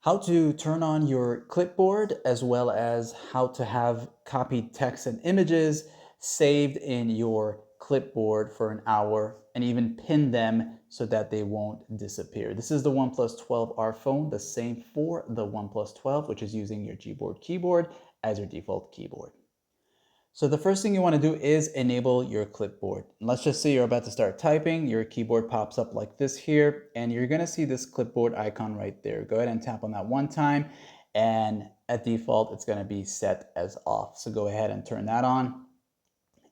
How to turn on your clipboard, as well as how to have copied text and images saved in your clipboard for an hour and even pin them so that they won't disappear. This is the OnePlus 12R phone, the same for the OnePlus 12, which is using your Gboard keyboard as your default keyboard. So the first thing you want to do is enable your clipboard. Let's just say you're about to start typing, your keyboard pops up like this here, and you're going to see this clipboard icon right there. Go ahead and tap on that one time, and at default, it's going to be set as off. So go ahead and turn that on.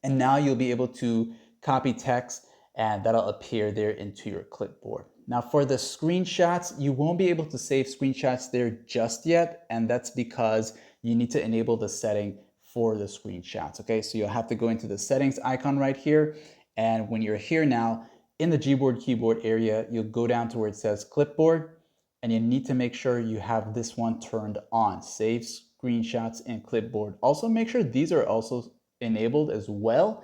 And now you'll be able to copy text, and that'll appear there into your clipboard. Now for the screenshots, you won't be able to save screenshots there just yet, and that's because you need to enable the setting for the screenshots. Okay, so you'll have to go into the settings icon right here, and when you're here now in the Gboard keyboard area, you'll go down to where it says clipboard, and you need to make sure you have this one turned on, save screenshots in clipboard. Also make sure these are also enabled as well.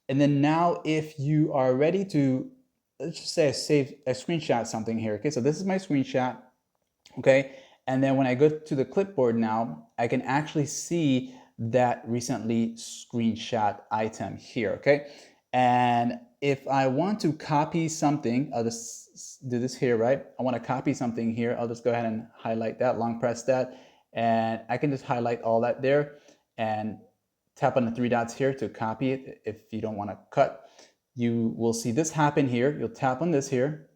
And then now if you are ready to, let's just say I screenshot something here. Okay, so this is my screenshot. Okay, and then when I go to the clipboard now, I can actually see that recently screenshot item here. Okay, and if I want to copy something, I'll just do this here, right? I want to copy something here. I'll just go ahead and highlight that, long press that, and I can just highlight all that there and tap on the three dots here to copy it. If you don't want to cut, you will see this happen here. You'll tap on this here,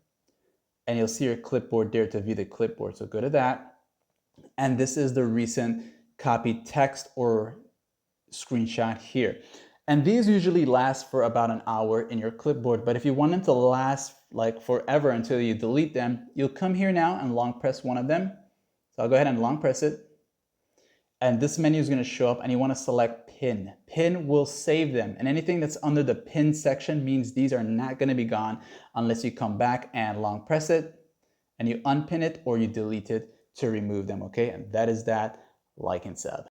and you'll see your clipboard there to view the clipboard. So go to that. And this is the recent copied text or screenshot here. And these usually last for about an hour in your clipboard, but if you want them to last like forever until you delete them, you'll come here now and long press one of them. So I'll go ahead and long press it. And this menu is going to show up, and you want to select pin. Pin will save them, and anything that's under the pin section means these are not going to be gone unless you come back and long press it and you unpin it or you delete it to remove them. Okay, and that is that. Like and sub.